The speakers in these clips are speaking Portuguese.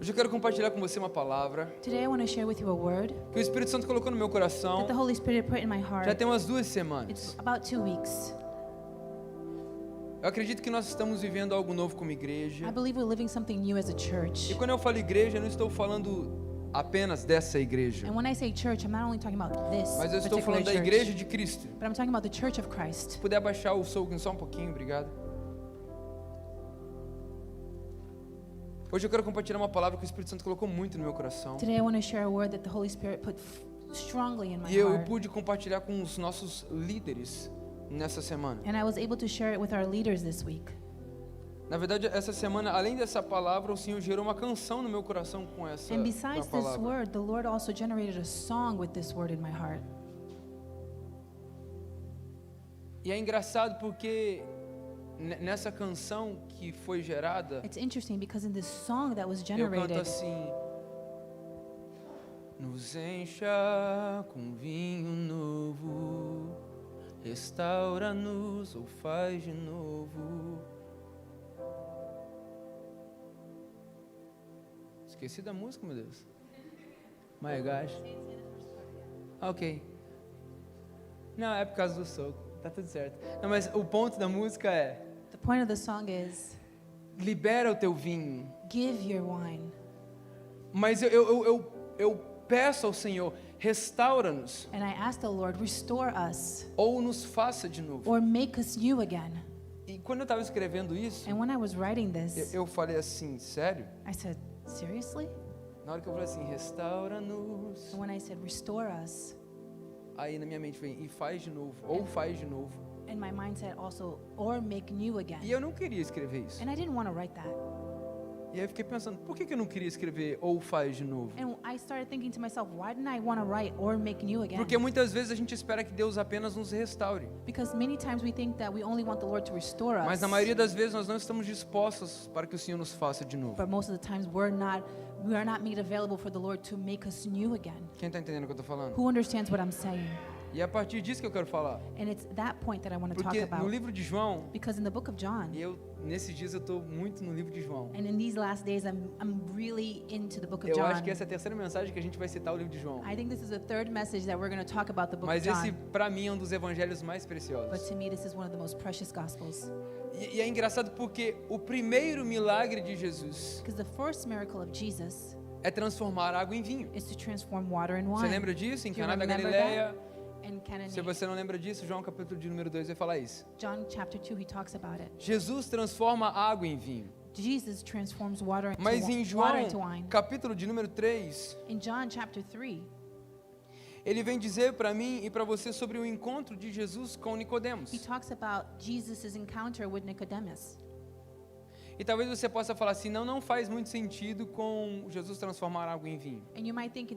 Hoje eu quero compartilhar com você uma palavra Today I want to share with you a word que o Espírito Santo colocou no meu coração that the Holy Spirit put in my já heart. tem umas 2 It's semanas. about 2 weeks. Eu acredito que nós estamos vivendo algo novo como igreja. I believe we're living something new as a church. E quando eu falo igreja, eu não estou falando apenas dessa igreja, And when I say church, I'm not only talking about this mas eu estou particular falando da church, igreja de Cristo. but I'm talking about the Church of Christ. Se puder abaixar o som só um pouquinho, obrigado. Hoje eu quero compartilhar uma palavra que o Espírito Santo colocou muito no meu coração. Today I want to share a word that the Holy Spirit put strongly in my E eu heart. pude compartilhar com os nossos líderes nessa semana. And I was able to share it with our leaders this week. Na verdade, essa semana, além dessa palavra, o Senhor gerou uma canção no meu coração com essa And besides this palavra. word, the Lord also generated a song with this word in my heart. E é engraçado porque nessa canção que foi gerada, It's interesting because in this song that was eu canto generated, assim: nos encha com vinho novo, restaura-nos ou faz de novo. Esqueci da música, meu Deus. My gosh. Ok. Não, é por causa do soco. Tá tudo certo. Não, mas o ponto da música é: the point of the song is, libera o teu vinho. give your wine. Mas eu peço ao Senhor, restaura-nos And I ask the Lord, restore us ou nos faça de novo. or make us new again. E quando eu estava escrevendo isso, And when I was writing this, eu falei assim: sério? I said, seriously? Na hora que eu falei assim, restaura-nos, And when I said, restore us, aí na minha mente veio, e faz de novo, ou faz de novo. and my mind said also, or make new E again. eu não queria escrever isso. And I didn't want to write that. E aí eu fiquei pensando, por que eu não queria escrever ou faz de novo? And I started thinking to myself, why didn't I want to write or make new again? Porque muitas vezes a gente espera que Deus apenas nos restaure. Because many times we think that we only want the Lord to restore us. Mas na maioria das vezes nós não estamos dispostos para que o Senhor nos faça de novo. But most of the times we are not made available for the Lord to make us new again. Quem está entendendo o que eu estou falando? Who understands what I'm saying? E é a partir disso que eu quero falar. And it's that point that I want to talk Porque no about. livro de João, Because in the book of John, e nesses dias eu estou muito no livro de João. and in these last days I'm really into the book of Eu John. acho que essa é a terceira mensagem que a gente vai citar o livro de João. I think this is the third message that we're going to talk about the book Mas of esse, John. para mim, é um dos evangelhos mais But preciosos. to me this is one of the most precious gospels. E é engraçado porque o primeiro milagre de Jesus Because the first miracle of Jesus é transformar água em vinho. is to transform water in wine. Você lembra disso? Em Do you Caná da remember Galileia. that? In Cana, Se você não lembra disso, João capítulo de número 2 vai falar isso. John chapter 2 he talks about it. Jesus transforma água em vinho. Jesus transforms water into, Mas em water João into wine. capítulo de número 3, In John chapter 3, ele vem dizer para mim e para você sobre o encontro de Jesus com Nicodemos. he talks about Jesus' encounter with Nicodemus. E talvez você possa falar assim, não faz muito sentido com Jesus transformar água em vinho. And you might think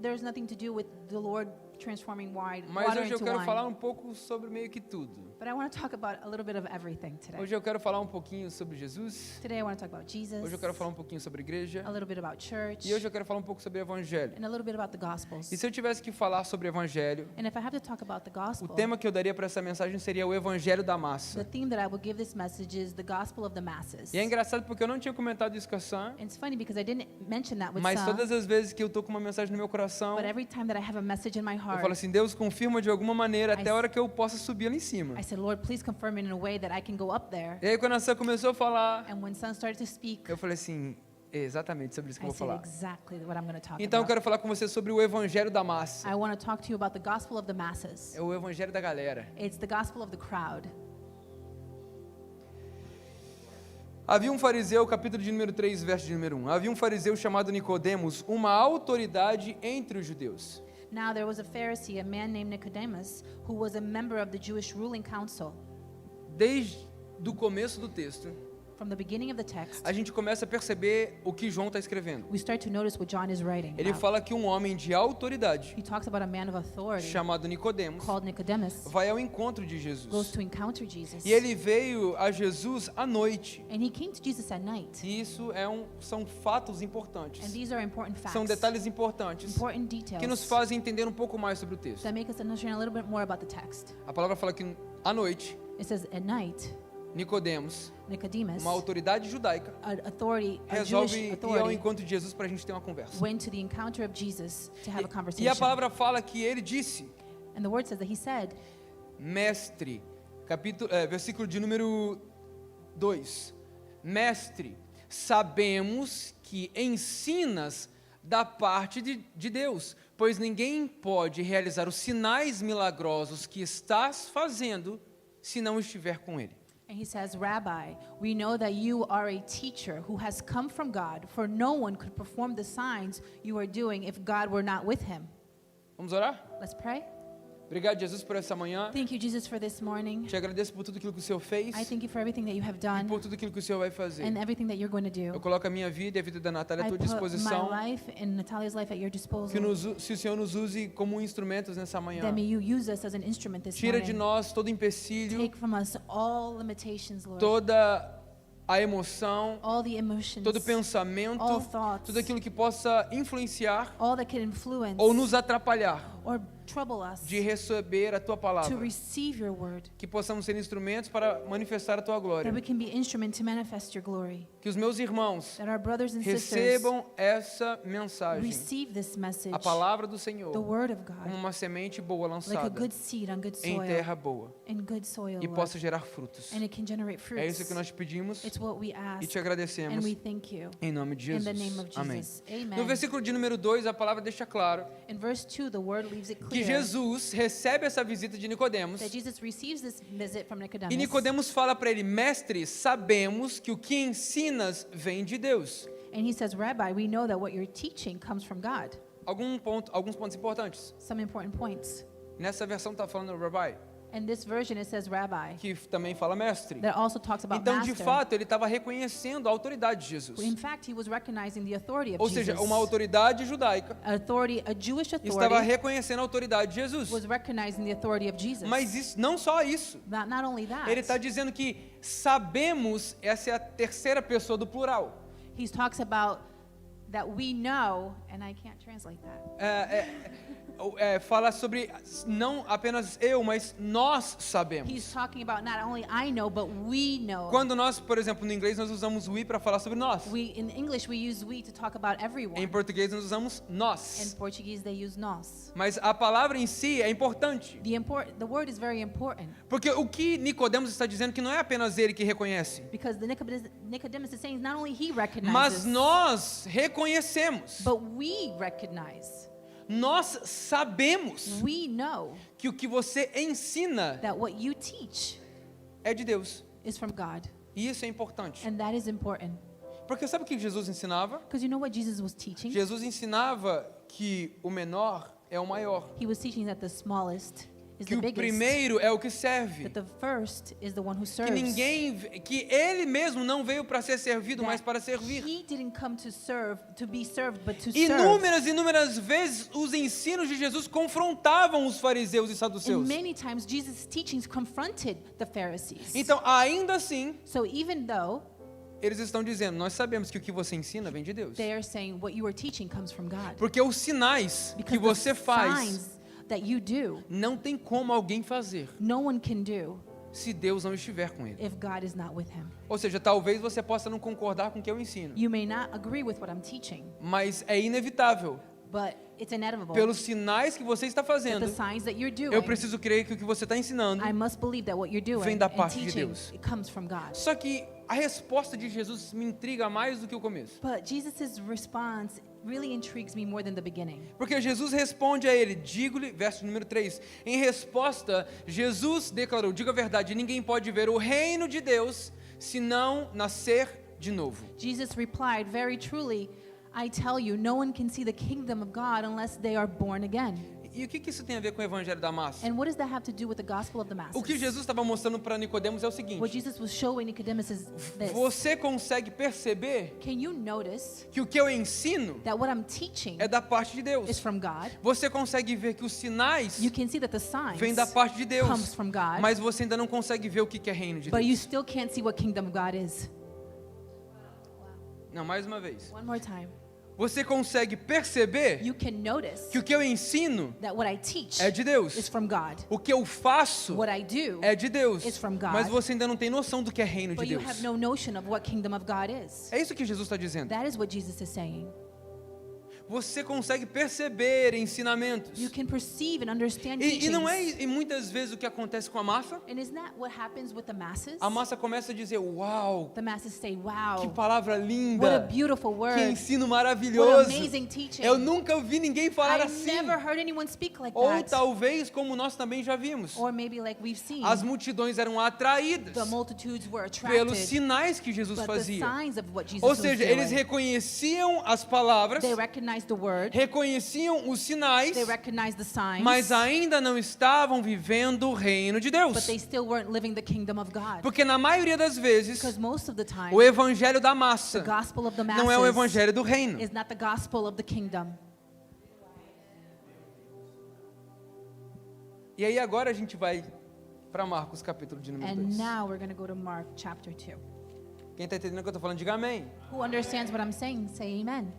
there's nothing to do with the Lord transforming Mas water hoje eu into quero wine. falar um pouco sobre meio que tudo. But I want to talk about a little bit of everything today. Hoje eu quero falar um pouquinho sobre Jesus. Today I want to talk about Jesus, Hoje eu quero falar um pouquinho sobre igreja. a little bit about church, E hoje eu quero falar um pouco sobre evangelho. and a little bit about the Gospels. E se eu tivesse que falar sobre evangelho, And if I have to talk about the o Gospel, tema que eu daria para essa mensagem seria o evangelho da the massa. theme that I will give this message is the Gospel of the Masses. E é engraçado porque eu não tinha comentado isso com a Sam, And it's funny because I didn't mention that with mas some, todas as vezes que eu tô com uma mensagem no meu coração, but every time that I have a message in my eu heart, falo assim, Deus confirma de alguma maneira até a hora que eu possa subir lá em cima. I said, Lord, please confirm it in a way that I can go up there. E aí quando a Sam começou a falar, And when Son started to speak, eu falei assim, é exatamente sobre isso que eu I vou said falar. exactly what I'm going to talk Então eu about. quero falar com você sobre o evangelho da massa. I want to talk to you about the Gospel of the Masses. É o evangelho da galera. It's the Gospel of the crowd. Havia um fariseu, capítulo de número 3, verso de número 1. Havia um fariseu chamado Nicodemos, uma autoridade entre os judeus. Now there was a Pharisee, a man named Nicodemus, who was a member of the Jewish ruling council. Desde o começo do texto, From the beginning of the text, a gente começa a perceber o que João está escrevendo. we start to notice what John is writing Ele about. fala que um homem de autoridade, He talks about a man of authority chamado Nicodemos, called Nicodemus, vai ao encontro de goes Jesus. to encounter Jesus. E ele veio a Jesus à noite. And he came to Jesus at night. E isso são fatos And importantes. these are important facts, São detalhes importantes important details que nos fazem entender um pouco mais sobre o texto. that make us understand a little bit more about the text. A palavra fala que à noite It says, at night, Nicodemos, Nicodemus, uma autoridade judaica, a Jewish resolve ir ao authority, encontro de Jesus para a gente ter uma conversa. went to the encounter of Jesus to have a E a conversation. palavra fala que ele disse, And the word says that he said, mestre, versículo de número 2. Mestre, sabemos que ensinas da parte de Deus, pois ninguém pode realizar os sinais milagrosos que estás fazendo se não estiver com ele. and he says, Rabbi, we know that you are a teacher who has come from God, for no one could perform the signs you are doing if God were not with him. Vamos orar? Let's pray. Obrigado, Jesus, por essa manhã. Thank you, Jesus, for this morning. Te agradeço por tudo aquilo que o Senhor fez I thank you for everything that you have e done por tudo aquilo que o Senhor vai fazer. and everything that you're going to Eu do. coloco a minha vida e a vida da Natália à I tua put disposição. my life and Natalia's life at your Que disposal. se o Senhor nos use como instrumentos nessa manhã. That may you use us as an instrument this Tira de morning. nós todo empecilho, Take from us all limitations, Lord. toda a emoção, All the emotions, todo pensamento, all thoughts, tudo aquilo que possa influenciar all that can influence ou nos atrapalhar or trouble us de receber a tua to palavra. receive your word. Que possamos ser instrumentos para manifestar a tua glória. That we can be instrument to manifest your glory. Que os meus irmãos That our brothers and sisters recebam essa mensagem, receive this message, a palavra do the Senhor, word of como God, uma semente boa like a lançada good seed on good em soil, terra boa in good soil, e Lord. possa gerar frutos. And it can generate É isso fruits. que nós te pedimos It's what we e ask, te and agradecemos we thank you. em nome de In Jesus. the name of Amém. Jesus. No Amen. versículo de número 2, a palavra deixa claro In verse 2, the word leaves it que clear Jesus recebe essa visita de Nicodemos that Jesus receives this visit from e Nicodemus. Nicodemos fala para ele: mestre, sabemos que o que ensinas vem de Deus. And he says, Rabbi, we know that what you're teaching comes from God. Alguns pontos importantes. Some important points. Nessa versão está falando rabbi, In this version, it says rabbi. que também fala mestre. That also talks about Então, de master. fato, ele estava reconhecendo a autoridade de Jesus. In fact, he was recognizing the authority of Ou seja, Jesus. uma autoridade judaica A Jewish estava authority reconhecendo a autoridade de Jesus. was recognizing the authority of Jesus. Mas isso, não só isso. Not only that, Ele está dizendo que sabemos, essa é a terceira pessoa do plural. he talks about that we know, and I can't translate that. Fala sobre não apenas eu, mas nós He's sabemos. talking about not only I know, but we know. Quando nós, por exemplo, no inglês nós usamos we para falar sobre nós. In English, we use we to talk about everyone. Em português nós usamos In nós. Portuguese, they use nós. Mas a palavra em si é importante. The word is very important Porque o que Nicodemos está dizendo que não é apenas ele que reconhece, because the Nicodemus is saying not only he mas recognizes, nós reconhecemos. but we recognize. Nós sabemos We know que o que você ensina that what you teach é de Deus. is from God, E isso é importante. and that is important Porque sabe o que Jesus ensinava? because you know what Jesus was teaching? Jesus ensinava que o menor é o maior, He was teaching that the smallest is que the o biggest, primeiro é o que serve, that the first is the one who que serves. que ele mesmo não veio para ser servido, That mas para servir. he didn't come to be served, but to serve. Inúmeras vezes os ensinos de Jesus confrontavam os fariseus e And saduceus. many times Jesus' teachings confronted the Pharisees. Então, ainda assim, So even though eles estão dizendo: nós sabemos que o que você ensina vem de Deus. they are saying what you are teaching comes from God, Porque os sinais que because você the faz signs that you do, não tem como alguém fazer no one can do se Deus não estiver com ele. if God is not with him. Ou seja, talvez você possa não concordar com o que eu ensino, You may not agree with what I'm teaching, mas é inevitável. but it's inevitable Pelos sinais que você está that fazendo, the signs that you're doing, eu preciso crer que o que você está ensinando. I must believe that what you're doing vem da and parte de teaching, Deus. it comes from God. Só que a resposta de Jesus me intriga mais do que o começo. But Jesus' response really intrigues me more than the beginning. Porque Jesus responde a ele, digo-lhe, verso número 3. Em resposta, Jesus declarou: diga a verdade, ninguém pode ver o reino de Deus se não nascer de novo. Jesus replied, very truly, I tell you, no one can see the kingdom of God unless they are born again. E o que isso tem a ver com o evangelho da massa? And what does that have to do with the gospel of the masses? O que Jesus estava mostrando para Nicodemos é o What seguinte: Jesus was showing Nicodemus is this. você consegue perceber Can you notice que o que eu ensino that what I'm teaching é da parte de is Deus? from God? Você consegue ver que os sinais You can see that the signs vêm da parte de Deus, comes from God, mas você ainda não consegue ver o que é reino de but you Deus. still can't see what kingdom of God is. Não, mais uma vez. One more time. Você consegue perceber you can notice que o que eu ensino that what I teach é de Deus. is from God. O que eu faço What I do é de Deus. is from God. Mas você ainda não tem noção do que é reino de But you Deus. have no notion of what kingdom of God is. É isso que Jesus está dizendo. That is what Jesus is saying. Você consegue perceber ensinamentos. You can perceive and understand E não é teachings. e muitas vezes o que acontece com a massa? And isn't that what happens with the masses? A massa começa a dizer, uau, The masses say, que wow, palavra what a linda, beautiful que word, ensino what maravilhoso. amazing teaching. Eu nunca ouvi ninguém falar I assim. never heard anyone speak like Ou that. talvez, como nós também já vimos, Or maybe like we've seen, as multidões eram atraídas the multitudes were pelos attracted, sinais que Jesus but the fazia. signs of what Jesus Ou was seja, eles doing. reconheciam as palavras, They recognized the word, reconheciam os sinais, they recognized the signs, mas ainda não estavam vivendo o reino de Deus. but they still weren't living the kingdom of God. Porque na maioria das vezes, Because most of the time, o evangelho da the massa gospel of the não é o masses evangelho do reino. is not the gospel of the kingdom. E aí agora a gente vai para Marcos capítulo de número And 2. now we're going to go to Mark chapter 2. Quem está entendendo o que eu estou falando, diga amém. Who understands what I'm saying? Say amen.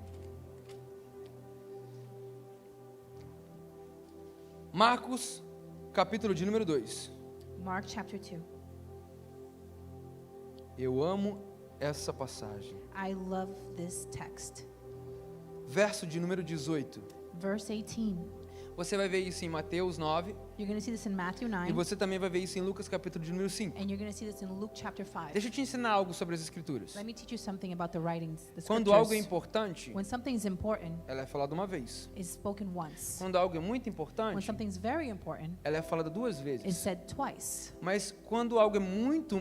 Marcos capítulo de número 2. Mark chapter 2. Eu amo essa passagem. I love this text. Verso de número 18. Verse 18. Você vai ver isso em Mateus 9 You're going to see this in Matthew e 9. você também vai ver isso em Lucas capítulo de número 5. And you're going to see this in Luke chapter 5. Deixa eu te ensinar algo sobre as escrituras. Let me teach you something about the writings, the Quando algo é scriptures. importante, When something's important, ela é falada uma vez. it's spoken once. Quando algo é muito When importante, something's very important, ela é falada duas it's vezes. said twice. Mas quando algo é muito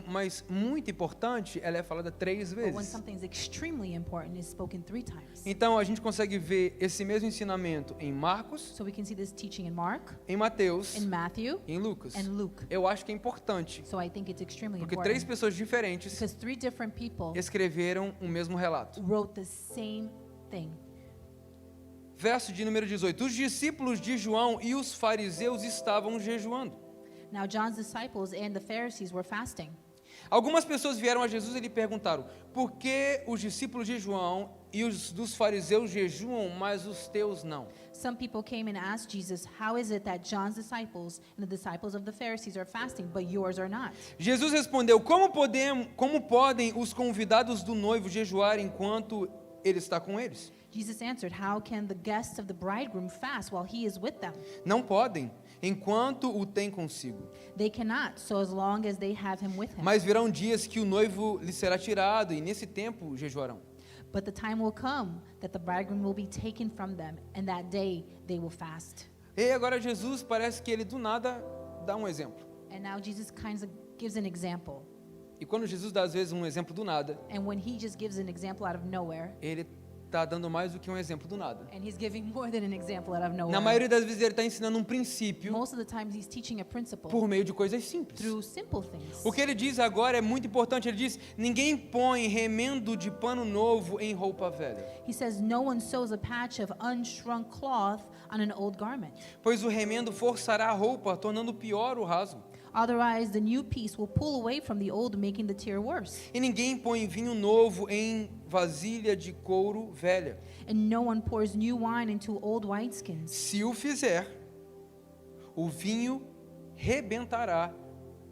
importante, ela é falada 3 But when vezes. something's extremely important, it's spoken 3 times. Então a gente consegue ver esse mesmo ensinamento em Marcos, So we can see this teaching in Mark, em Mateus in Matthew, e em Lucas. and Luke. Eu acho que é importante, So I think it's extremely porque important. 3 pessoas diferentes Because 3 different people escreveram o mesmo relato. wrote the same thing. Verso de número 18. Os discípulos de João e os fariseus estavam jejuando. Now John's disciples and the Pharisees were fasting. Algumas pessoas vieram a Jesus e lhe perguntaram: por que os discípulos de João e os dos fariseus jejuam, mas os teus não? Some people came and asked Jesus, how is it that John's disciples and the disciples of the Pharisees are fasting, but yours are not? Jesus respondeu: como podem os convidados do noivo jejuar enquanto ele está com eles? Jesus answered, how can the guests of the bridegroom fast while he is with them? Não podem, enquanto o têm consigo. They cannot, so as long as they have him with him. Mas virão dias que o noivo lhe será tirado, e nesse tempo jejuarão. But the time will come that the bridegroom will be taken from them, and that day they will fast. E agora Jesus parece que ele do nada dá um exemplo. And now Jesus kind of gives an example. E quando Jesus dá às vezes um exemplo do nada, And when he just gives an example out of nowhere, ele está dando mais do que um exemplo do nada. and he's giving more than an example out of nowhere. Na maioria das vezes ele está ensinando um princípio Most of the times he's teaching a principle por meio de coisas simples. through simple things. O que ele diz agora é muito importante. Ele diz: ninguém põe remendo de pano novo em roupa velha, He says, no one sews a patch of unshrunk cloth on an old garment. pois o remendo forçará a roupa, tornando pior o rasgo. Otherwise, the new piece will pull away from the old, making the tear worse. E ninguém põe vinho novo em vasilha de couro velha. And no one pours new wine into old wineskins. Se o fizer, o vinho rebentará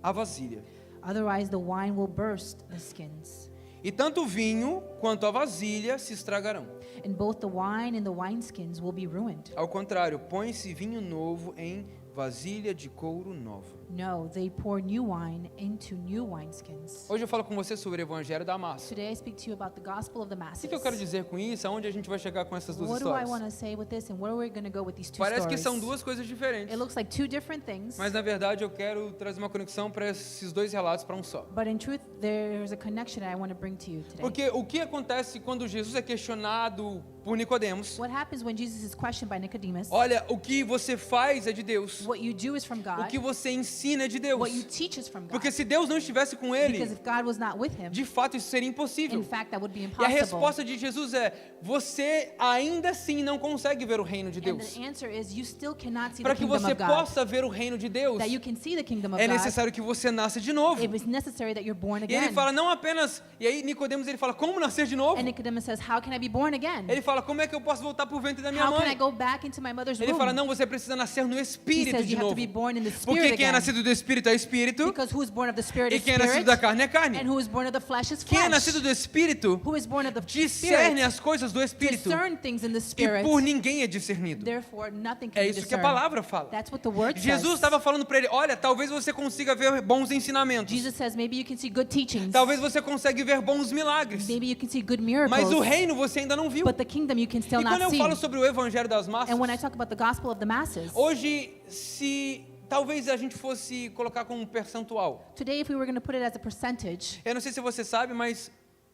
a vasilha. Otherwise, the wine will burst the skins. E tanto o vinho quanto a vasilha se estragarão. And both the wine and the wineskins will be ruined. Ao contrário, põe-se vinho novo em vasilha de couro nova. No, they pour new wine into new wineskins. Hoje eu falo com você sobre o evangelho da massa. Today I speak to you about the gospel of the O masses. que eu quero dizer com isso? Aonde a gente vai chegar com essas duas What do I want histórias? to say with this, and where are we going to go with these two Parece que stories? são duas coisas diferentes, It looks like 2 different things, mas na verdade eu quero trazer uma conexão para esses dois relatos para um só. but in truth, there's a connection I want to bring to you today. Porque o que acontece quando Jesus é questionado por Nicodemos? What happens when Jesus is questioned by Nicodemus? Olha, o que você faz é de Deus. What you do is from O God. que você ensina ensina é de Deus. What you teach is from God. Porque se Deus não estivesse com ele, Because if God was not with him, de fato isso seria impossível. in fact, that would be E a impossible. resposta de Jesus é: você ainda assim não consegue ver o reino de And Deus. the answer is you still cannot see Para the que kingdom você of God. possa ver o reino de Deus, That you can see the kingdom of é God. necessário que você nasça de novo. It was necessary that you're born E ele again. fala não apenas, e aí Nicodemos ele fala: como nascer de novo? And Nicodemus says, how can I be born again? Ele fala: como é que eu posso voltar para o ventre da minha How can I mãe? go back into my mother's Ele womb? fala: não, você precisa nascer no He Espírito says de you have to novo. be born in the Porque Spirit quem é again. nascido do Espírito é Espírito, Because who is born of the Spirit e is quem é nascido Spirit, da carne é and carne. who is born of the flesh is Quem é flesh. nascido do Espírito Who is born of the discerne Spirit as coisas do Espírito, discern things in the e Spirit. por ninguém é discernido. Therefore, nothing can É be isso que a discerned. palavra fala. That's what the word Jesus says. estava falando para ele: olha, talvez você consiga ver bons ensinamentos, Jesus says maybe you can see good teachings. talvez você consiga ver bons milagres, Maybe you can see good miracles. mas o reino você ainda não viu. But the kingdom you can still E quando not eu see. falo sobre o evangelho das massas, And when I talk about the gospel of the masses, hoje, se talvez a gente fosse colocar como um percentual, today if we were going to put it as a percentage, eu não sei se você sabe, mas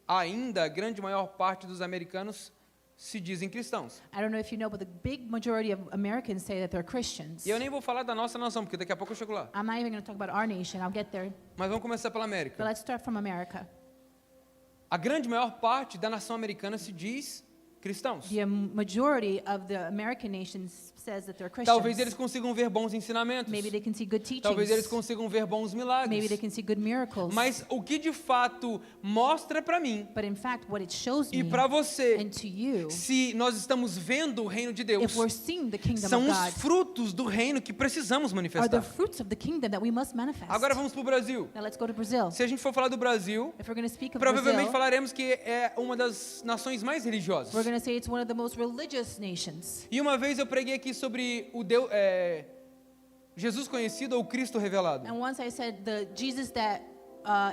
ainda a grande maior parte dos americanos se dizem cristãos. I don't know if you know, but the big majority of Americans say that they're Christians. E eu nem vou falar da nossa nação, porque daqui a pouco eu chego lá. I'm not even going to talk about our nation. I'll get there. Mas vamos começar pela But América. let's start from America. A grande maior parte da nação americana se diz cristãos. The majority of the American nations says that they're Christians. Talvez eles consigam ver bons ensinamentos. Maybe they can see good teachings. Talvez eles consigam ver bons Maybe milagres. they can see good miracles. Mas o que de fato mostra para mim But in fact, what it shows e me para você, and to you, se nós estamos vendo o reino de Deus, if we're seeing the kingdom são of os God, frutos do reino que precisamos are the manifestar. fruits of the kingdom that we must manifest. Agora vamos para o Brasil. Now let's go to Brazil. Se a gente for falar do Brasil, If we're going to speak of provavelmente Brazil, falaremos que é uma das nações mais religiosas. we're going to say it's one of the most religious nations. E uma vez eu preguei aqui sobre o Jesus conhecido ou Cristo revelado. And once I said the Jesus that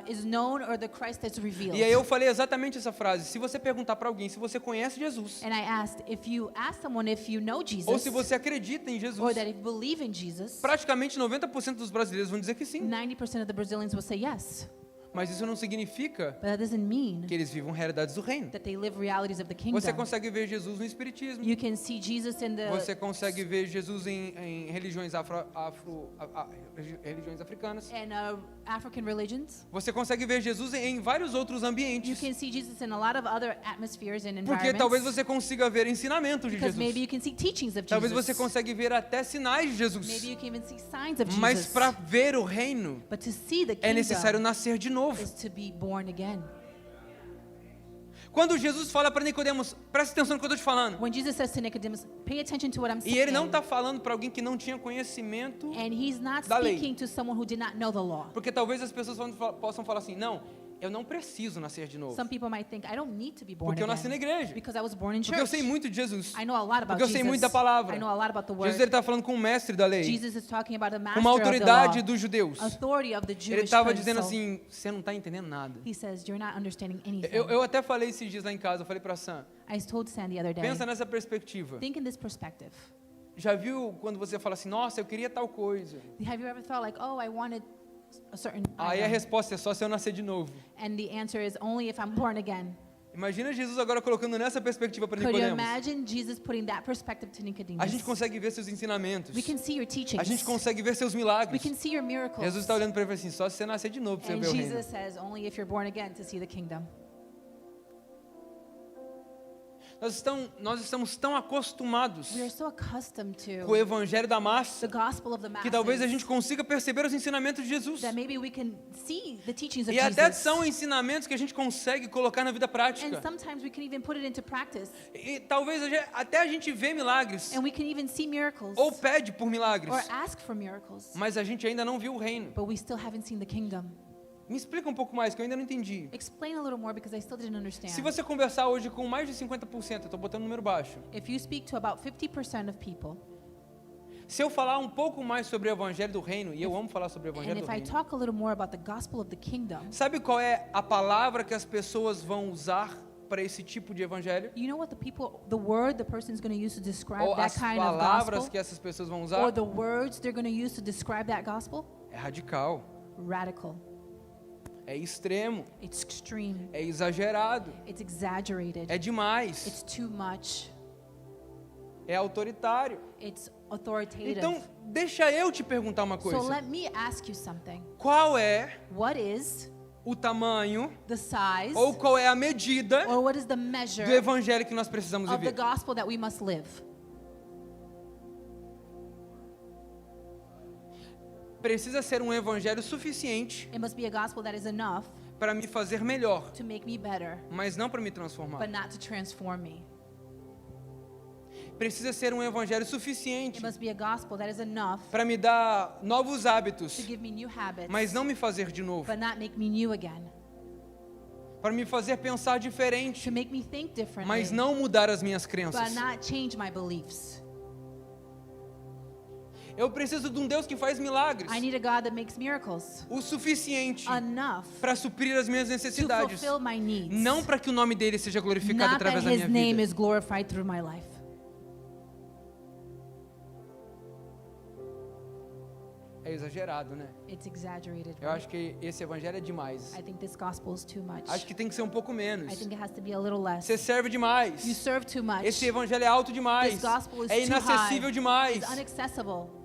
is known or the Christ that's revealed. E aí eu falei exatamente essa frase: se você perguntar para alguém se você conhece Jesus, And I asked, if you ask someone if you know Jesus, ou se você acredita em or Jesus, that if you believe in Jesus, praticamente 90% dos brasileiros vão dizer que sim. 90% of the Brazilians will say yes. Mas isso não significa But that doesn't mean que eles vivam realidades do reino. that they live realities of the kingdom. Você consegue ver Jesus no espiritismo. You can see Jesus in the Você consegue ver Jesus em religiões religiões africanas. and African religions. Você consegue ver Jesus em vários outros You ambientes. can see Jesus in a lot of other atmospheres and Porque environments. talvez você consiga ver ensinamentos de Because maybe Jesus. you can see teachings of Talvez Jesus. você consiga ver até sinais de Maybe Jesus. you can even see signs of Mas Jesus. para ver o reino, But to see the é necessário kingdom nascer de novo. is to be born again. Quando Jesus fala para Nicodemos, presta atenção no que eu estou te falando. When Jesus says to Nicodemus, pay attention to what I'm E saying. ele não está falando para alguém que não tinha conhecimento, And he's not da lei. speaking to someone who did not know the law. porque talvez as pessoas possam falar assim: não, eu não preciso nascer de novo, Some people might think, I don't need to be born porque eu nasci na again. igreja, Because I was born in porque eu church. sei muito de Jesus, I know a lot about porque eu sei Jesus. muito da palavra. I know a lot about the word. Jesus está falando com o mestre da lei, Jesus is talking about a master uma of the autoridade law. dos judeus. Authority of the Jewish Ele estava dizendo council. assim: você não está entendendo nada. He says, you're not understanding anything. Eu até falei esses dias lá em casa, eu falei para Sam, I told Sam the other day, pensa nessa perspectiva. think in this perspective. Já viu quando você fala assim: nossa, eu queria tal coisa? Have you ever thought like, oh, I wanted a certain Aí a item. resposta é só se eu nascer de novo. And the answer is only if I'm born again. Imagina Jesus agora colocando nessa perspectiva para Could you Nicodemos. imagine Jesus putting that perspective to Nicodemus? A gente consegue ver seus ensinamentos. We can see your teachings. A gente consegue ver seus We milagres. can see your miracles. Jesus está olhando para ele e fala assim: só se você nascer de novo para você And ver o reino. Jesus says only if you're born again to see the kingdom. Nós estamos tão acostumados We are so accustomed com o to evangelho da the massa gospel of the masses que talvez a gente consiga perceber os ensinamentos de Jesus. that maybe we can see the teachings of E até Jesus. são ensinamentos que a gente consegue colocar na vida And prática. sometimes we can even put it into practice. E talvez até a gente vê milagres And we can even see miracles ou pede por milagres, or ask for miracles. mas a gente ainda não viu o reino. But we still haven't seen the kingdom. Me explica um pouco mais, que eu ainda não entendi. Explain a little more because I still didn't understand. Se você conversar hoje com mais de 50%, eu estou botando um número baixo. If you speak to about 50% of people, Se eu falar um pouco mais sobre o evangelho do reino, e eu amo falar sobre o and evangelho do if I reino, talk a little more about the gospel of the kingdom, sabe qual é a palavra que as pessoas vão usar para esse tipo de evangelho? you know what the word the person's going to use to describe Ou that as kind of palavras gospel, que essas pessoas vão or usar? the words they're going to use to describe that gospel? É radical, Radical. é extremo, It's extreme. é exagerado, It's exaggerated. é demais. It's too much. É autoritário. It's authoritative. Então, deixa eu te perguntar uma So coisa. let me ask you something. Qual é What is o tamanho the size ou qual é a medida or what is the measure do evangelho que nós precisamos of the viver? gospel that we must live? Precisa ser um evangelho suficiente It must be a gospel that is enough para me fazer melhor, to make me better, mas não para me transformar. but not to transform me. Precisa ser um evangelho suficiente It must be a gospel that is enough para me dar novos hábitos, to give me new habits, mas não me fazer de novo. but not make me new again. Para me fazer pensar diferente, To make me think differently, mas não mudar as minhas but crenças. not change my beliefs. Eu preciso de um Deus que faz milagres, I need a God that makes miracles, o suficiente enough para suprir as minhas to necessidades, fulfill my needs, não para que o nome dele seja glorificado not através that da His minha name vida. is glorified through my life. É exagerado, né? It's exaggerated. Eu Right? acho que esse evangelho é demais. I think this gospel is too much. Acho que tem que ser um pouco menos. I think it has to be a little less. Você serve demais. You serve too much. Esse evangelho é alto demais. This gospel is É too inacessível high. demais. It's inaccessible.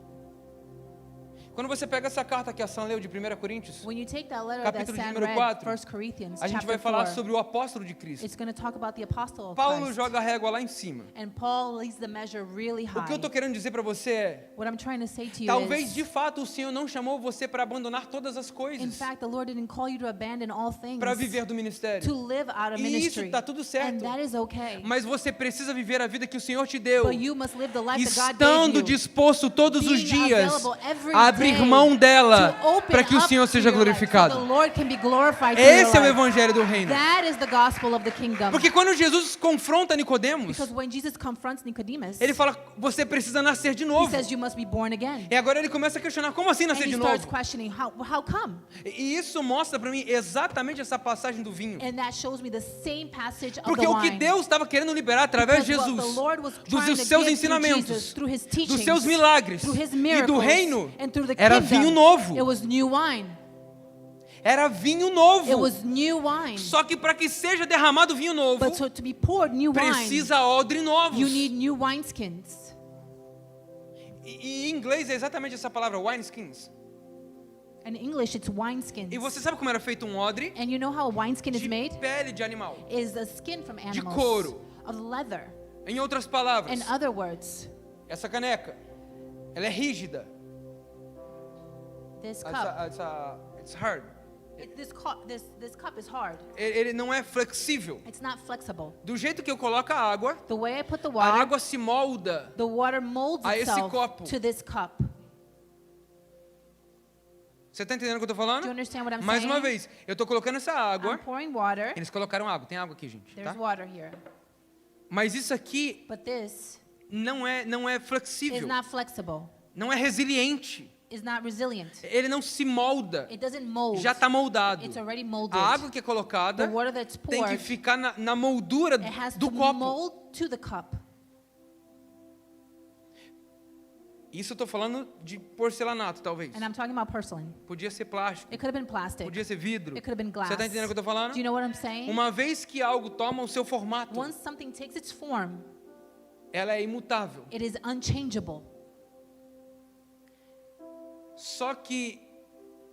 Quando você pega essa carta que a Sam leu de 1 Coríntios, When you take that letter that capítulo de Sam número read, 4, 1 Corinthians a gente vai chapter falar 4, sobre o apóstolo de Cristo. it's going to talk about the apostle of Paulo Christ. joga a régua lá em cima. And Paul lays the measure really O que eu high. estou querendo dizer para você é, What I'm trying to say to you talvez is, de fato o Senhor não chamou você para abandonar todas as in coisas, fact, the Lord didn't call you to abandon all things, para viver do ministério. to live out of E isso ministry. está tudo certo. And that is okay. Mas você precisa viver a vida que o Senhor te deu, But you must live the life that God estando gave you. disposto todos os Being dias available every a abrir day mão dela to open para que o up Senhor to seja your life, so glorificado. the Lord can be glorified through your Esse é o life. evangelho do reino. That is the gospel of the kingdom. Porque quando Jesus confronta Nicodemos, Because when Jesus confronts Nicodemus, ele fala: você precisa nascer de he novo. says you must be born again. E agora ele começa a questionar: como assim And nascer he de starts novo? questioning, how come? E isso mostra para mim exatamente essa passagem do vinho. And that shows me the same passage of Porque the o que wine. Deus estava querendo liberar através de Because what Jesus, the Lord was dos trying to seus give ensinamentos, through Jesus, through his dos teachings, seus milagres through his e miracles, do reino, and through the era kingdom, vinho novo. it was new wine. Era vinho It novo. was new wine. Só que para que seja derramado vinho novo, But to be poured new wine, precisa odre novos. you need new wineskins. E em inglês é exatamente essa palavra, wineskins. In English, it's wineskins. E você sabe como era feito um odre? And you know how a wineskin is De made? pele de animal. Is a skin from animals. couro. Of leather. Em outras palavras, In other words, essa caneca, ela é rígida. this cup, It's hard. this cup is hard. Ele não é flexível. It's not flexible. Do jeito que eu coloco a água, The way I put the a water, água se molda. the water molds a esse itself copo. to this cup. Você está entendendo o que eu estou Do you falando? understand what I'm Mais saying? uma vez, eu estou colocando essa água. I'm pouring water. Eles colocaram água. Tem água aqui, gente. There's Tá? water here. Mas isso aqui But this não é is flexível. not flexible. Não é resiliente. It's not resilient. Ele não se molda. It doesn't mold. Já está moldado. It's already molded. A água que é colocada The water that's tem que poured, ficar na moldura it has do to copo. mold to the cup. Isso eu estou falando de porcelanato, talvez. And I'm talking about porcelain. Podia ser plástico. It could have been plastic. Podia ser vidro. It could have been glass. Você está entendendo o que eu estou falando? Do you know what I'm saying? Uma vez que algo toma o seu formato, Once something takes its form, ela é imutável. it is unchangeable. Só que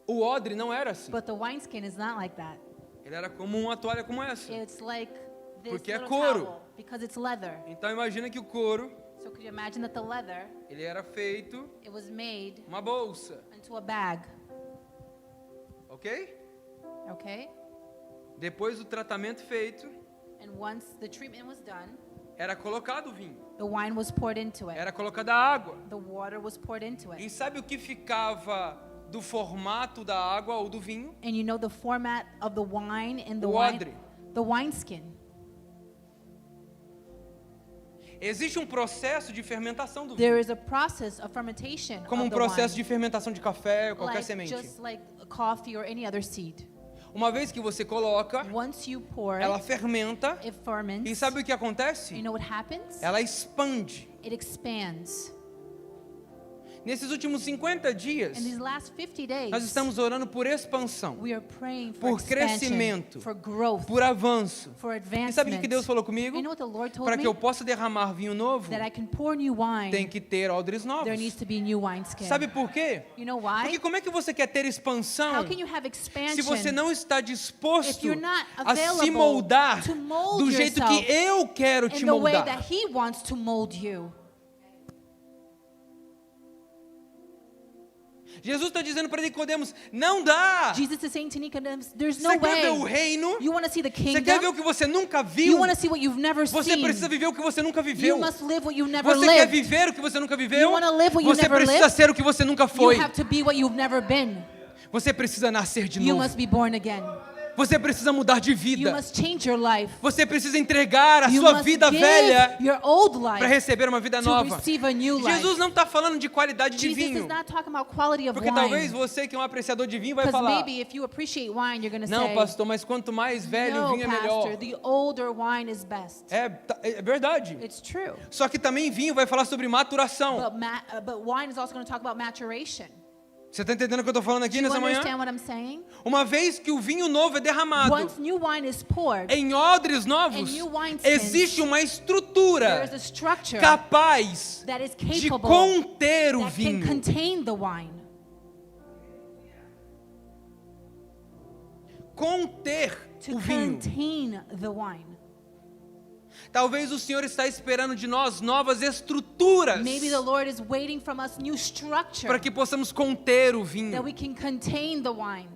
o odre não era assim. But the wineskin is not like that. Ele era como uma toalha como essa. It's like this Porque é little couro. towel because it's leather. Então imagina que o couro, So could you imagine that the leather, ele era feito it was made uma bolsa, into a bag, ok? okay? Depois do tratamento feito, And once the treatment was done, era colocado o vinho, the wine was poured into it. era colocada a água. The water was poured into E it. sabe o que ficava do formato da água ou do vinho? And you know the format of the wine and the O wine, odre. the wineskin. Existe um processo de fermentação do There vinho, is a process of fermentation como of um the processo wine, de fermentação de café ou qualquer like, semente. just like coffee or any other seed. Uma vez que você coloca, Once you pour ela it, fermenta it ferments. e sabe o que acontece? You know what happens? Ela expande. It expands. Nesses últimos 50 dias, In these last 50 days, nós estamos orando por expansão, we are praying for por expansion, crescimento, for growth, por avanço. for E advancement. sabe o que Deus falou comigo? You know what the Lord told Para me? que eu possa derramar vinho novo, That I can pour new wine. tem que ter odres novos. There needs to be new wineskin. Sabe por quê? You know why? Porque como é que você quer ter expansão How can you have expansion se você não está if disposto you're not a se available moldar to mold do jeito yourself que eu quero te in the way moldar? that He wants to mold you? Jesus está dizendo para Nicodemos, não dá. Jesus is saying to Nicodemus, there's Você no quer ver o way. reino? You want to see the Você quer ver kingdom? o que você nunca You viu? want to see what you've never Você seen? precisa viver o que você nunca You viveu. must live what you've never Você quer lived. viver o que você nunca You viveu? wanna live what you Você never precisa lived? ser o que você nunca You foi. have to be what you've never been. Você precisa nascer de You novo. must be born again. Você precisa mudar de You vida. must change your life. Você precisa entregar a You sua must vida give velha your old para life receber uma vida to nova. receive a new life. Jesus não está falando de qualidade de Jesus is vinho. not talking about quality of Porque talvez wine. você que é um apreciador de vinho vai Because falar, maybe if you appreciate wine, you're going to não, say, pastor, mas quanto mais velho o no, vinho é melhor. pastor, the older wine is best. É verdade. It's true. Só que também vinho vai falar sobre maturação. But wine is also going to talk about maturation. Você está entendendo o que eu estou falando aqui Do you nessa manhã? understand what I'm saying? Uma vez que o vinho novo é derramado Once new wine is poured, em odres novos, new wineskins, existe uma there estrutura is a structure capaz that is de capable conter o that can vinho. contain the wine. Conter To o vinho. contain the wine. Talvez o Senhor está esperando de nós novas estruturas Maybe the Lord is waiting from us new structure para que possamos conter o that vinho. we can contain the wine.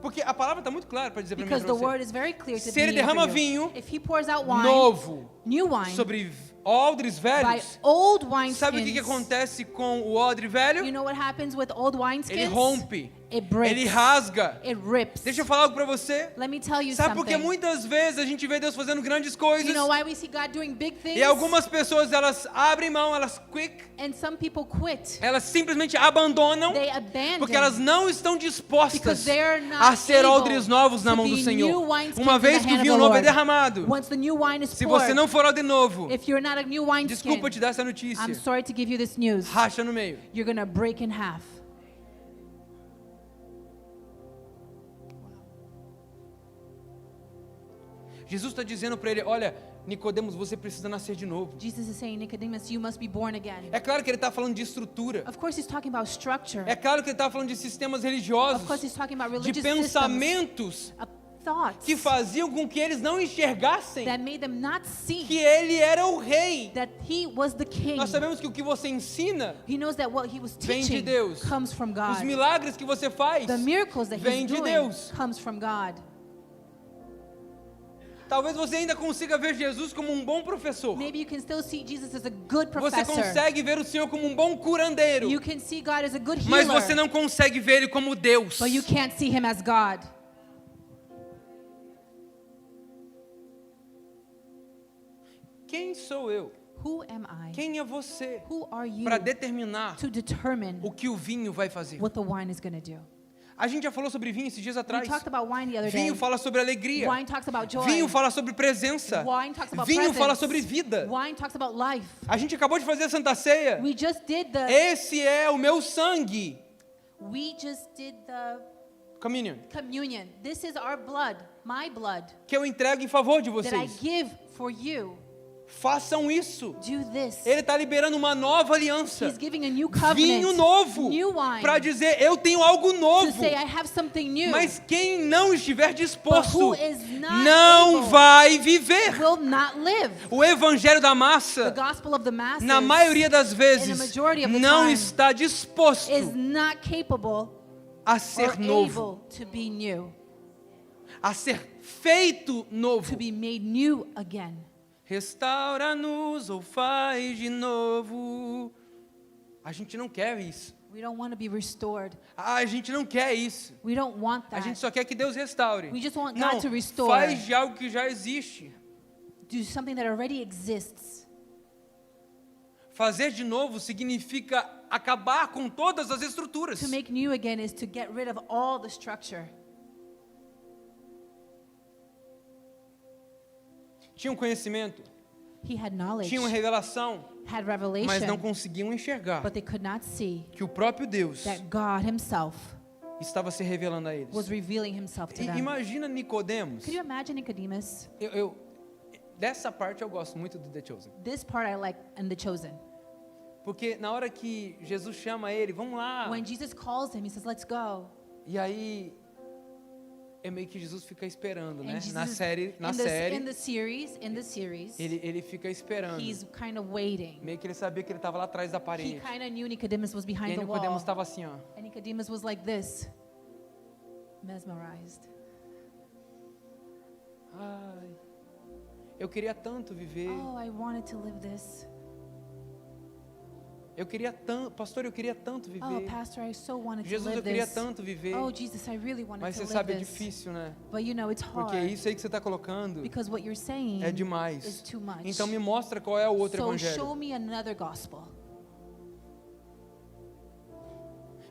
Porque a palavra está muito clara para dizer para mim e Because para the você. word is very clear to Se ele me and for derrama you. vinho If he pours out wine, novo new wine, sobre odres by velhos, old sabe o que wineskins, acontece com o odre velho? you know what happens with old Ele wineskins? rompe, It breaks. ele rasga. It rips. Deixa eu falar algo para você. Let me tell you Sabe por que something. muitas vezes a gente vê Deus fazendo grandes coisas You know why we see God doing big things? e algumas pessoas elas abrem mão, elas And some people quit. elas simplesmente abandonam They abandon. porque elas não estão Because dispostas they're not a ser able odres novos na to mão do be Senhor. new wineskins Uma in vez the que o hand of vinho the novo é Lord. derramado, Once the new wine is se poured, você não for odre novo, if you're not a new wineskin, desculpa te dar essa notícia, I'm sorry to give you this news. racha no meio. You're going to break in half. Jesus está dizendo para ele, olha, Nicodemos, você precisa nascer de novo. Jesus is saying, Nicodemus, you must be born again. É claro que ele está falando de estrutura. Of course, he's talking about structure. É claro que ele está falando de sistemas Of religiosos, course, he's talking about de religious systems, pensamentos thoughts que faziam com que eles não enxergassem that made them not see que ele era o rei. that he was the king. Nós sabemos que o que você ensina, He knows that what he was vem de teaching Deus. comes from os God. milagres que você faz, The miracles that vem he's de doing Deus. comes from God. Talvez você ainda consiga ver Jesus como um bom professor. Maybe you can still see Jesus as a good Você professor. consegue ver o Senhor como um bom curandeiro. You can see God as a good Mas healer, você não consegue ver Ele como Deus. but you can't see him as God. Quem sou eu? Who am I? Quem é você Who are you para determinar to determine o que o vinho vai fazer? what the wine is going to do? A gente já falou sobre vinho esses dias We atrás. talked about wine the other day. Vinho fala sobre alegria. Wine talks about joy. Vinho fala sobre presença. Wine talks about Vinho presence. fala sobre vida. Wine talks about life. A gente acabou de fazer a Santa Ceia. We just did the Esse é o meu sangue. Communion. communion. This is our blood, my blood, Que eu entrego em favor de that I vocês. give for you. Façam isso. Do this. Ele está liberando uma nova aliança. He's giving a new covenant. Vinho novo. New wine. Para dizer, eu tenho algo To novo. say I have something new. Mas quem não estiver But disposto who is not não able vai viver. will not live. O evangelho da The massa, gospel of the masses na maioria das vezes, majority of the não time, está disposto is not capable a or ser novo, able to be new, a ser feito novo. to be made new again. Restaura-nos ou faz de novo. A gente não quer isso. We don't want to be restored. A gente não quer isso. We don't want A that. gente só quer que Deus restaure. We just want Não, God to restore. faz de algo que já existe. Do something that already exists. Fazer de novo significa acabar com todas as estruturas. To make new again is to get rid of all the structure. Tinha um conhecimento, He had knowledge. tinha uma revelação, had mas revelation, não conseguiam enxergar but they could not see que o próprio Deus that God himself estava se revelando a eles. was revealing himself to E them. imagina Nicodemos. Could you imagine Nicodemus? Dessa parte eu gosto muito do The Chosen. This part I like in The Chosen. Porque na hora que Jesus chama ele, vamos lá. When Jesus calls him, he says, let's go. E aí é meio que Jesus fica esperando, né? And Jesus, Na série, in the series, ele fica esperando. he's kind of waiting. Meio que ele sabia que ele estava lá atrás da He parede. kind of knew Nicodemus was E behind aí the Nicodemos wall. estava assim, ó. And Nicodemus was like this, mesmerized. Ai, eu queria tanto viver. Oh, I wanted to live this. Eu queria tanto, pastor, eu queria tanto Oh, viver. pastor, I so wanted to Jesus, eu live queria this. tanto viver. Oh, Jesus, I really wanted Mas to você live sabe, é this. difícil, né? But you know, it's Porque hard. isso aí que você está colocando Because what you're saying é is demais. too much. Então me mostra qual é o outro So evangelho. show me another gospel.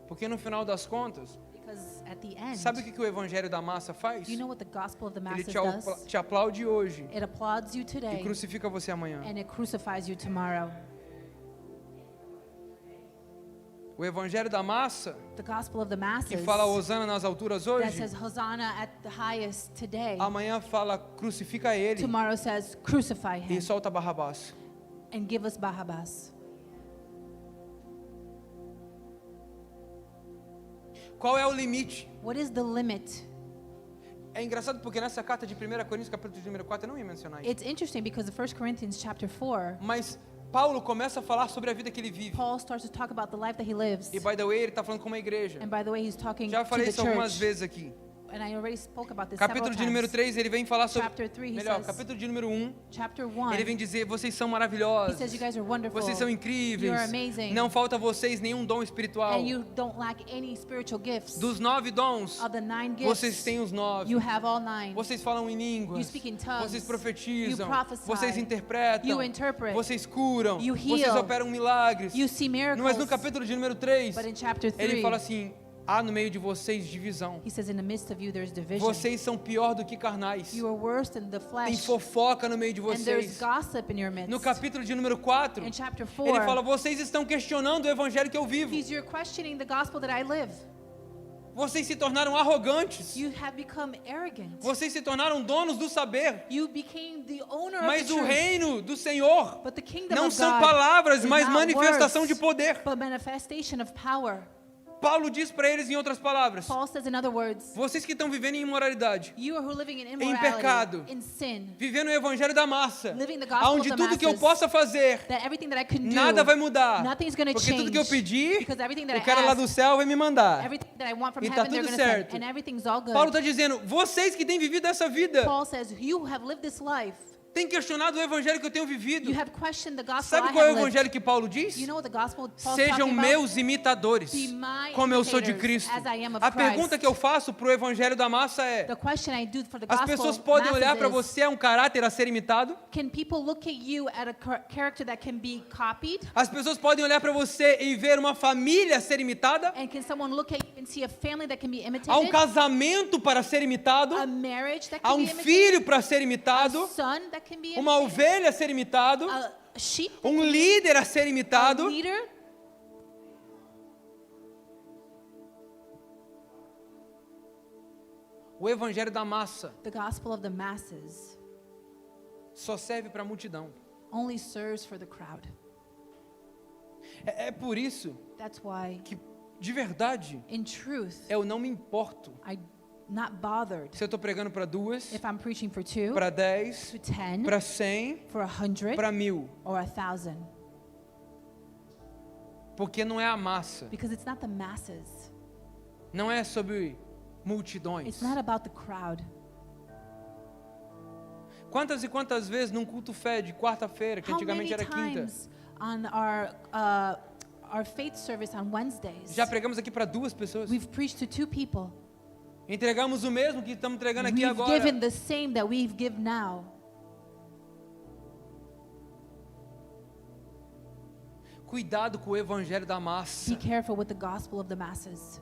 Porque no final das contas, Because at the end, sabe o que o evangelho da massa faz? you know what the gospel of the Ele masses does? te aplaude hoje It applauds you e today crucifica você amanhã. and it crucifies you tomorrow. O evangelho da massa, The gospel of the que masses fala Hosana nas alturas that hoje, says Hosanna at the highest today, amanhã fala crucifica ele tomorrow says crucify e him solta Barrabás. and give us Barabbas. Qual é o limite? What is the limit? É engraçado porque nessa carta de 1 Coríntios, capítulo de número 4, eu não ia mencionar isso. It's interesting because in 1 Corinthians chapter 4, Mas Paulo começa a falar sobre a vida que ele vive. Paul starts to talk about the life that he lives. E by the way, ele está falando com uma igreja. And by the way, he's talking Já to falei the isso algumas church. vezes aqui. And I already spoke about this Capítulo several de número times. 3, ele vem falar sobre... Chapter 3, he Melhor, says, capítulo de número 1, chapter 1, ele vem dizer, vocês são he maravilhosos, says you guys are wonderful. vocês são incríveis, You're amazing. não falta a vocês nenhum dom espiritual. And you don't lack any spiritual gifts. Dos 9 dons, Of the 9 gifts, vocês têm os 9. you have all 9. Vocês falam em línguas, You speak in tongues. vocês profetizam, You prophesy. vocês interpretam, You interpret. vocês curam, You vocês heal. operam milagres. You see miracles. Mas no capítulo de número 3, But in chapter 3, ele fala assim, há no meio de vocês divisão. he says, in the midst of you there's division. Vocês são pior do que carnais. You are worse than the Tem flesh. fofoca no meio de And there's vocês. gossip in your midst. No capítulo de número 4, In chapter ele 4, fala, vocês estão questionando o evangelho que eu vivo. you're questioning the gospel that I live. Vocês se tornaram arrogantes. You have become arrogant. Vocês se tornaram donos do saber. You became the owner Mas of the o truth. reino do Senhor But the kingdom não of são God palavras, is mas not manifestação de words, poder. but manifestation of power. Paulo diz para eles em outras palavras, Paul says, in other words, vocês que estão vivendo em imoralidade, you who are living in pecado, immorality, in sin, vivendo o evangelho da massa, living the gospel onde of the tudo que eu masses, possa fazer, that everything that I can do, nada vai mudar. nothing's going to Porque change. tudo que eu pedir, Because everything that o cara I lá ask, do céu vai me mandar. everything that I want from E tá heaven, they're tudo going to certo. send, and everything's all good. Paulo está dizendo, vocês que têm vivido essa vida, Paul says, you have lived this life. têm questionado o evangelho que eu tenho vivido. You have questioned the gospel Sabe I qual é o have lived. evangelho que Paulo diz? You know what the gospel Paul's Sejam talking about? meus imitadores, Be my como eu sou de imitators, Cristo. as I am of A Christ. pergunta que eu faço para o evangelho da massa é, The question I do for the as gospel pessoas podem masses olhar para is, você, é um caráter a ser imitado? can people look at you at a character that can be copied? As pessoas podem olhar para você e ver uma família a ser imitada? And can someone look at you and see a family that can be imitated? Há um casamento para ser imitado? A marriage that Há can be um imitated? filho para ser imitado? A son that can be Uma imitated? ovelha a ser imitado? A sheep that Um can be líder a ser a imitado? leader? O evangelho da massa The gospel of the masses só serve para a multidão. only serves for the crowd. É por isso That's why, que, de verdade, in truth, eu não me importo I'm not bothered se eu estou pregando para 2, if I'm preaching for 2, para 10, to 10, para 100, for 100, para 1000. or 1,000. Porque não é a massa, Because it's not the masses. não é sobre multidões. It's not about the crowd. Quantas e quantas vezes num culto fé de quarta-feira, que How antigamente many era quinta, times on our faith service on Wednesdays, já pregamos aqui para 2 pessoas? we've preached to 2 people. Entregamos o mesmo que estamos entregando aqui We've agora. given the same that we give now. Cuidado com o evangelho da massa. Be careful with the gospel of the masses.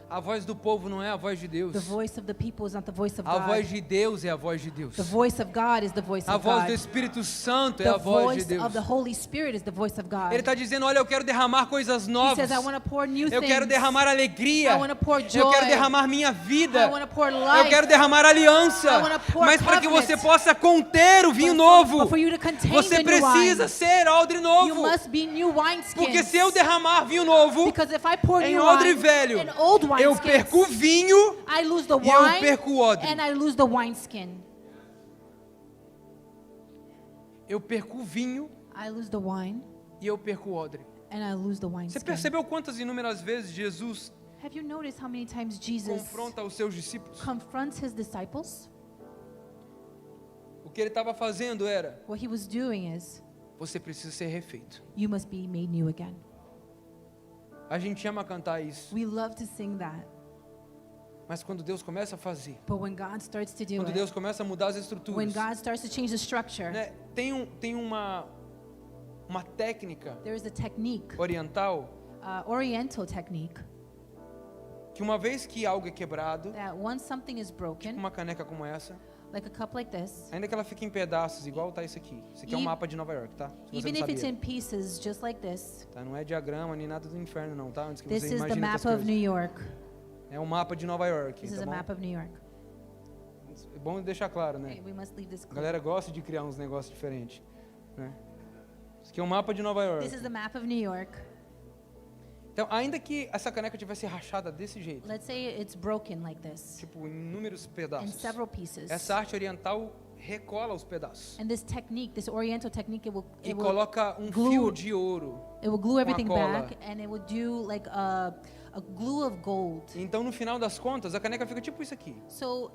A voz do povo não é a voz de Deus. The voice of the people is not the voice of A God. voz de Deus é a voz de Deus. The voice of God is the voice A of voz do God. Espírito Santo é The a voz de voice Deus. of the Holy Spirit is the voice of God. Ele está dizendo, olha, eu quero derramar coisas He novas. says, I want to pour new Eu quero things. derramar alegria. I wanna pour Eu joy. quero derramar minha vida. I want to pour Eu life. quero derramar aliança. I wanna pour Mas para que covenant. você possa conter o vinho But novo, for you to contain você the new precisa wine, ser odre you novo. must be new wineskins. Porque se eu derramar vinho novo Because if I pour em new odre wine velho, in old eu wineskins, perco o vinho I lose the e eu wine perco o odre. and I lose the wineskin. Eu perco o vinho I lose the wine e eu perco o odre. and I lose the Você wineskin. percebeu quantas inúmeras vezes Jesus Have you noticed how many times Jesus confronta os seus discípulos? confronts his disciples? O que ele estava fazendo era, What he was doing is, você precisa ser refeito. you must be made new again. A gente ama cantar isso, We love to sing that, mas quando Deus começa a fazer, but when God starts to do quando it, Deus começa a mudar as when estruturas, God starts to change the structure, né? Tem uma técnica there is a technique, oriental oriental technique, que uma vez que algo é quebrado, that once something is broken, uma caneca como essa, like a cup like this, ainda que ela fique em pedaços, igual tá isso aqui. Isso aqui é um E- mapa de Nova York, tá? Se você even não if it's sabia. in pieces, just like this, Tá? Não é diagrama nem nada do inferno não, tá? Antes que this você is the imagine map outras of coisas. New York. É um mapa de Nova York, This is tá a bom? map of New York. É bom deixar claro, né? Okay, we must leave this A clear. galera gosta de criar uns negócios diferentes, né? Isso aqui é um mapa de Nova York. This is the map of New York. Então, ainda que essa caneca tivesse rachada desse jeito, Let's say it's broken like this, tipo, em inúmeros in pedaços, several pieces. essa arte oriental recola os pedaços And this technique, this oriental technique, e coloca um glue- fio de ouro. it will glue everything cola. back, and it will do like a glue of gold. Então, no final das contas, a caneca fica tipo isso aqui. So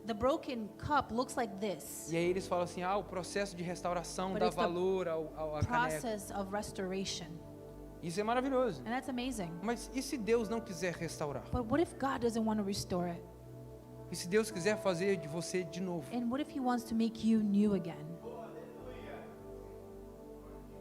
the broken cup looks like this. E aí eles falam assim, o processo de restauração But dá it's the valor à caneca. Process of restoration, Isso é maravilhoso. and that's amazing. Mas e se Deus não quiser restaurar? But what if God doesn't want to restore it? E se Deus quiser fazer de você de novo? And what if He wants to make you new again?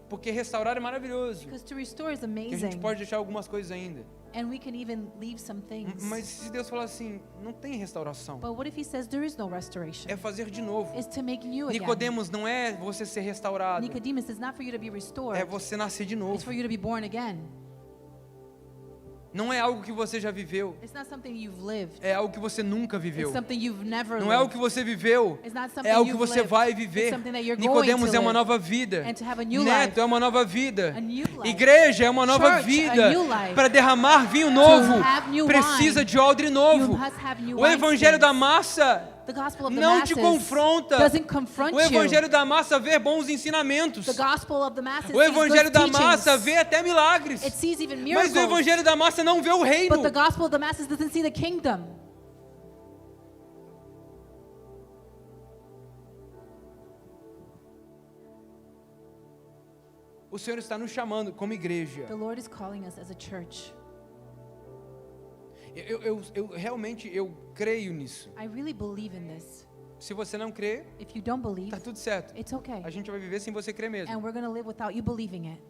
Porque restaurar é maravilhoso. Because to restore is Que a gente amazing, pode deixar algumas coisas ainda. and we can even leave some things. Mas se Deus falar assim, não tem restauração. But what if He says there is no restoration? É fazer de novo. It's to make new again. Nicodemos, não é você ser restaurado. Nicodemus, it's not for you to be restored. É você nascer de It's novo. for you to be born again. Não é algo que você já viveu. It's not something you've lived. É algo que você nunca viveu. It's something you've never Não é o lived. que você viveu. It's not something É algo que you've você lived. vai It's viver. something that you're Nicodemos going to é uma live. nova vida. And to have a new Neto life. é uma nova vida. A new life. Igreja é uma nova Church, vida. a new life. Para derramar vinho novo, have new precisa wine, de odre novo. You must have new O evangelho wineskins. da massa The gospel of the não te masses confronta. doesn't confront O evangelho da massa vê bons ensinamentos. you. The gospel of the masses O evangelho sees da good massa teachings. vê até milagres. It sees even Mas miracles. o evangelho da massa não vê o reino. But the gospel of the masses doesn't see the kingdom. O Senhor está nos chamando como igreja. The Lord is calling us as a church. Eu realmente creio nisso. I really believe in this. Se você não crê, If you don't believe, tá tudo certo. it's okay. A gente vai viver sem você crer mesmo. And we're going to live without you believing it.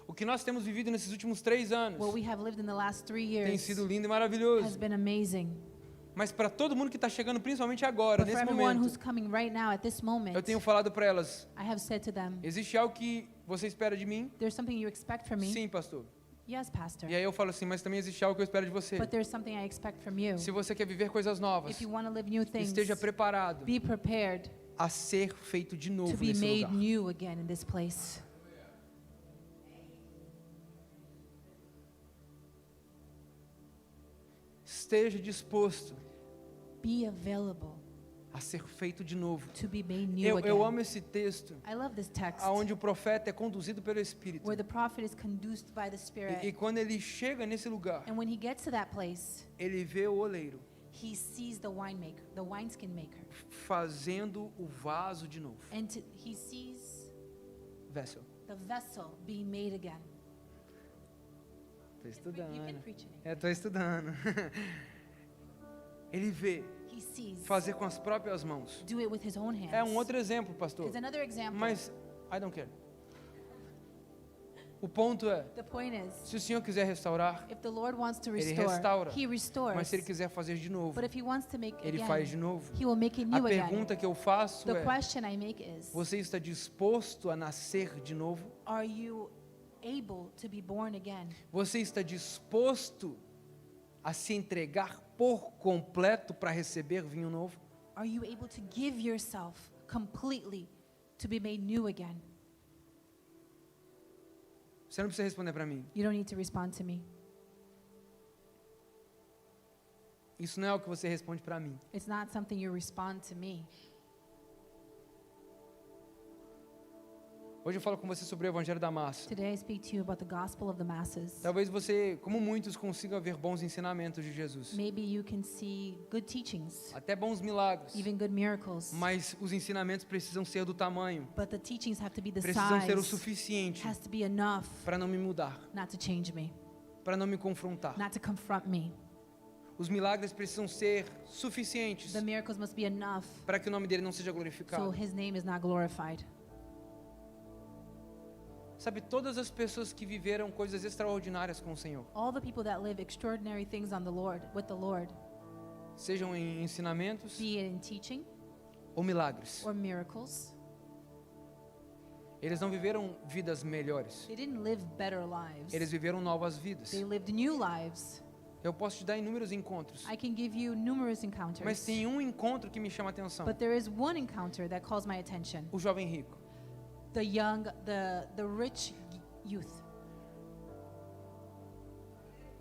O que nós temos vivido nesses últimos 3 anos What we have lived in the last 3 tem years sido lindo e has maravilhoso. been amazing. Mas para todo mundo que está chegando, principalmente agora, But for nesse everyone momento, who's coming right now at this moment, eu tenho falado para elas: I have said to them, existe algo que você espera de mim? there's something you expect from me? Sim, pastor. Yes, Pastor. E aí eu falo assim, mas também existe algo que eu espero de você. But there's something I expect from you. Se você quer viver coisas novas, If you want to live new things, esteja preparado be prepared a ser feito de to novo be nesse made lugar. new again in this place. Esteja disposto Be available a ser feito de novo. to be made new Eu again. amo esse texto, I love this text onde o profeta é conduzido pelo Espírito. where the prophet is conduced by the E Spirit. quando ele chega nesse lugar, And when he gets to that place, ele vê o oleiro he sees the winemaker, the wineskin maker. fazendo o vaso de novo. And he sees Vessel. the vessel being made again. Estou You estudando. can preach it. Estou estudando. Ele vê He sees fazer com as próprias mãos. do it with his own hands. É um outro exemplo, pastor. It's another example. Mas I don't care. O ponto é, The point is, se o Senhor quiser restaurar, if the Lord wants to Ele restore, restaura. He restores. mas se Ele quiser fazer de novo, But if He wants to make Ele again, faz de novo. He will make it A new again. pergunta que eu faço The é, question I make is, você está disposto a nascer de novo? are you able to be born again? Você está disposto a se entregar por completo para receber vinho novo? Are you able to give yourself completely to be made new again? Você não precisa responder para mim. You don't need to respond to me. Isso não é o que você responde para mim. It's not something you respond to me. Hoje eu falo com você sobre o Evangelho da Massa. Today I speak to you about the gospel of the masses. Talvez você, como muitos, consiga ver bons ensinamentos de Jesus. Maybe you can see good teachings, Até bons milagres. even good miracles. Mas os ensinamentos precisam ser do tamanho. But the teachings have to be the Precisam ser o size, suficiente has to be enough para não me mudar, not to change me, para não me confrontar. not to confront me. Os milagres precisam ser suficientes The miracles must be enough para que o nome dele não seja so glorificado. His name is not glorified. Sabe, todas as pessoas que viveram coisas extraordinárias com o Senhor, All the people that live extraordinary things on the Lord, with the Lord, sejam em ensinamentos be it in teaching ou milagres, or miracles, eles não viveram vidas melhores. they didn't live better lives. Eles viveram novas vidas. They lived new lives. Eu posso te dar inúmeros encontros, I can give you numerous mas encounters, tem um encontro que me chama a atenção. but there is one encounter that calls my attention. O jovem rico. The rich youth.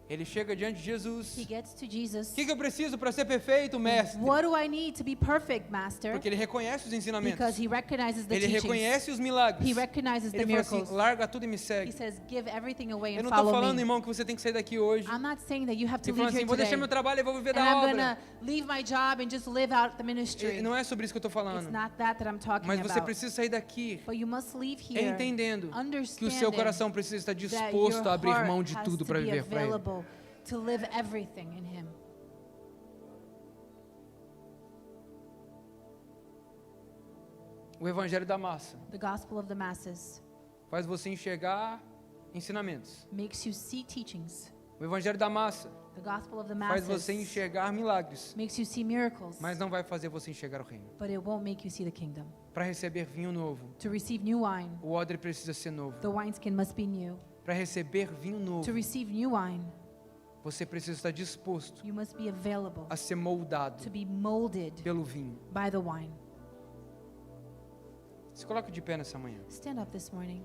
Ele chega diante de Jesus. He gets to Jesus. O que eu preciso para ser perfeito, mestre? What do I need to be perfect, Master? Porque ele reconhece os ensinamentos. Because he recognizes the Ele teachings. reconhece os milagres. He recognizes the Ele fala assim, miracles. larga tudo e me He segue. says, give everything away Eu and não estou follow falando, me. irmão, que você tem que sair daqui hoje. I'm not saying that you have to E falando leave assim, here vou deixar today. meu trabalho e vou viver And da I'm obra. gonna leave my job and just live out the ministry. Não é sobre isso que eu estou It's falando. not that I'm talking Mas você about. precisa sair daqui But you must leave here entendendo que o understanding seu coração precisa estar that disposto your a abrir heart mão de has tudo to para be viver para Ele. available to live everything in Him. O Evangelho da Massa The gospel of the masses faz você enxergar ensinamentos. makes you see teachings. O Evangelho da Massa The gospel of the faz masses você enxergar milagres, makes you see miracles, mas não vai fazer você enxergar o reino. but it won't make you see the kingdom. Para receber vinho novo, To receive new wine, o odre precisa ser novo. the wineskin must be new. Para receber vinho To novo, receive new wine, você precisa estar disposto you must be available a ser moldado to be molded pelo vinho. by the wine. Se coloque de pé nessa manhã. Stand up this morning.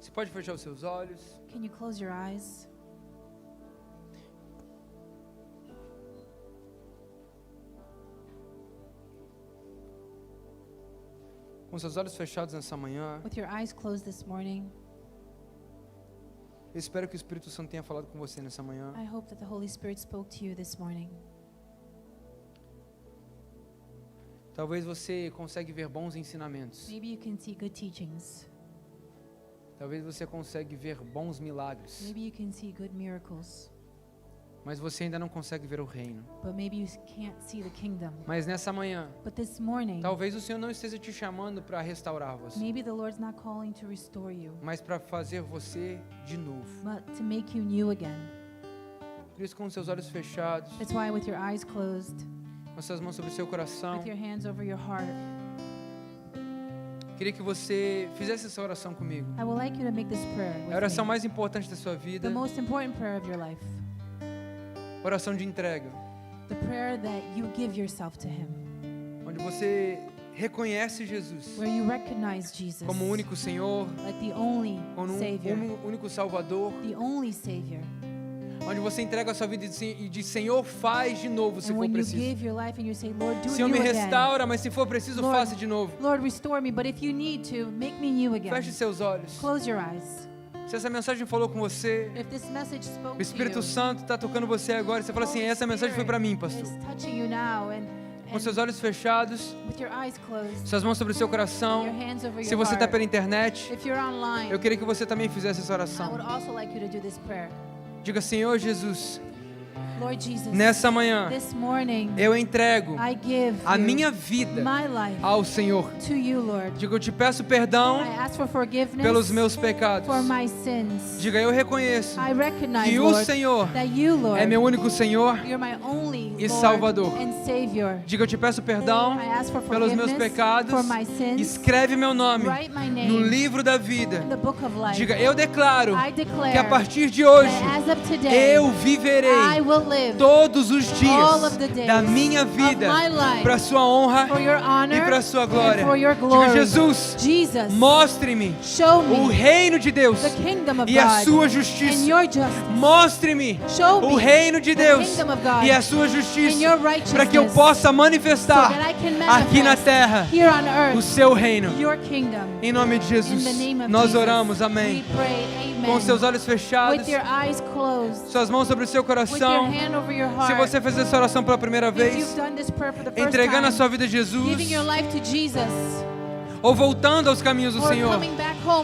Você pode fechar os seus olhos. Can you close your eyes? Com seus olhos fechados nessa manhã, With your eyes closed this morning, eu espero que o Espírito Santo tenha falado com você nessa manhã. I hope that the Holy Spirit spoke to you this morning. Talvez você consiga ver bons ensinamentos. Maybe you can see good teachings. Talvez você consiga ver bons milagres. Maybe you can see good miracles. Mas você ainda não consegue ver o reino. But maybe you can't see the kingdom. Mas nessa manhã, But this morning, talvez o Senhor não esteja te chamando para restaurar você, maybe the Lord's not calling to restore you, mas para fazer você de novo. but to make you new again. Por isso, com seus olhos fechados, That's why with your eyes closed, com suas mãos sobre o seu coração, with your hands over your heart, queria que você fizesse essa oração comigo. I would like you to make this prayer É a oração with me. mais importante da sua vida, The most important prayer of your life. oração de entrega, The prayer that you give yourself to Him. onde você reconhece Jesus Where you recognize Jesus como o único Senhor, like the only como Savior. um único Salvador, The only Savior. onde você entrega a sua vida e diz, Senhor, faz de novo se And for when you preciso. give your life and you say, Lord, do it Senhor, new me again. restaura, mas se for preciso, Lord, faça de novo. Lord, restore me, but if you need to, make me new again. Feche seus olhos. Close your eyes. Se essa mensagem falou com você, If this message spoke o Espírito to you, Santo está tocando você agora. Você fala assim, essa mensagem foi para mim, pastor. is touching you now Com seus olhos fechados, with your eyes closed, suas mãos sobre o seu coração. your hands over Se your você está heart. pela internet, If you're online, eu queria que você também fizesse essa I oração. would also like you to do this prayer. Diga, Senhor Jesus, Lord Jesus, nessa manhã, this morning, eu entrego I give a you minha vida my life ao Senhor. to you, Lord. Diga, eu te peço perdão I ask for forgiveness pelos meus pecados. for my sins. Diga, eu reconheço I recognize, que o Lord, Senhor that you, Lord, é meu único Senhor you're my only e Lord Salvador. and Savior. Diga, eu te peço perdão I ask for pelos meus forgiveness pecados. for my sins. Escreve meu nome Write my no name livro da vida. in the book of life. Diga, eu declaro I declare que a partir de hoje that as of today, eu viverei I will live todos os all dias of the days da minha of vida my life para sua honra for your honor e para sua glória. and for your Diga, glory. Jesus, Jesus, mostre-me show o me reino de Deus the kingdom of e a God sua and justiça. your justice. Mostre-me Show o me reino de the Deus kingdom of God e a sua and justiça, your righteousness, para que eu possa so manifestar that I can aqui na manifest terra here on o earth seu reino. your kingdom. Em nome de In Jesus, the name of nós Jesus, oramos, amém. we pray, amen. Com seus olhos fechados, With your eyes closed, suas mãos sobre o seu with your coração. hand over your Se heart, você fez essa oração pela primeira if vez, you've done this prayer for the first entregando a time, sua vida a Jesus, giving your life to Jesus, ou voltando aos caminhos do or Senhor, coming back home